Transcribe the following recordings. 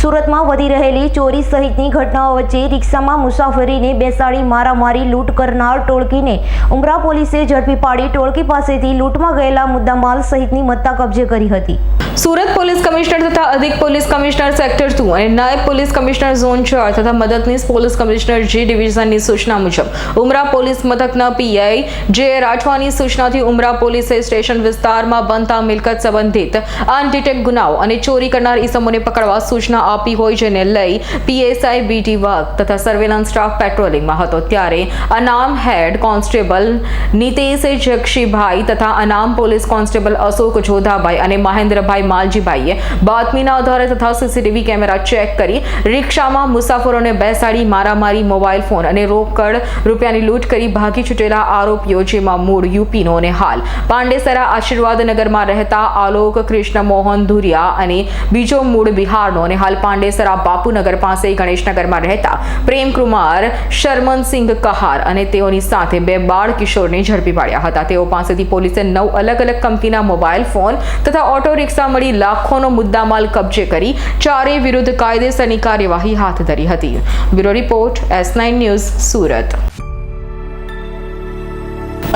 સુરતમાં વધી રહેલી ચોરી સહિતની ઘટનાઓ વચ્ચે રિક્ષામાં મુસાફરીને બેસાડી મારામારી લૂંટ કરનાર ટોળકીને ઉમરા પોલીસે ઝડપી પાડી ટોળકી પાસેથી લૂંટમાં ગયેલા મુદ્દામાલ સહિતની મત્તા કબજે કરી હતી। સુરત પોલીસ કમિશનર તથા અધિક પોલીસ કમિશનર સેક્ટર 2 અને નાયબ પોલીસ કમિશનર ઝોન 4 તથા મદદનીશ પોલીસ કમિશનર જે ડિવિઝનની સૂચના મુજબ ઉમરા પોલીસ મથકના પીઆઈ જે રાઠવાની સૂચનાથી ઉમરા પોલીસે સ્ટેશન વિસ્તારમાં બનતા મિલકત સંબંધિત અનડિટેક્ટ ગુનાઓ અને ચોરી કરનાર ઈસમોને પકડવા સૂચના આપી હોય, જેને લઈ પીએસઆઈ બીટી વર્ક તથા સર્વેલન્સ સ્ટાફ પેટ્રોલિંગમાં હતો। ત્યારે અનામ હેડ કોન્સ્ટેબલ નીતેશ જક્ષીભાઈ તથા અનામ પોલીસ કોન્સ્ટેબલ અશોક જોધાભાઈ અને મહેન્દ્રભાઈ માલજીભાઈએ બાતમીના આધારે તથા સીસીટીવી કેમેરા ચેક કરી રિક્ષામાં મુસાફરોને બેસાડી મારામારી, મોબાઈલ ફોન અને રોકડ રૂપિયાની લૂંટ કરી ભાગી છૂટેલા આરોપીઓ, જેમાં મૂળ યુપીનો અને હાલ પાંડેસરા આશીર્વાદનગરમાં રહેતા આલોક કૃષ્ણ મોહન ધુરિયા અને બીજો મૂળ બિહારનો અને હાલ પાંડેસરા બાપુનગર પાસે ગણેશનગરમાં રહેતા પ્રેમકુમાર શર્મનસિંહ કહાર અને તેઓની સાથે 2 બાળ કિશોરને ઝડપી પાડ્યા હતા। તેઓ પાસેથી પોલીસે 9 અલગ અલગ કંપનીના મોબાઈલ ફોન તથા ઓટો રિક્ષા મળી લાખોનો મુદ્દામાલ કબજે કરી ચારેય વિરુદ્ધ કાયદેસરની કાર્યવાહી હાથ ધરી હતી। Bureau report S9 news Surat.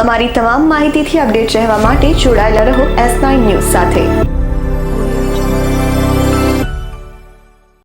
અમારી તમામ માહિતીથી અપડેટ રહેવા માટે જોડાયેલા રહો S9 ન્યૂઝ સાથે।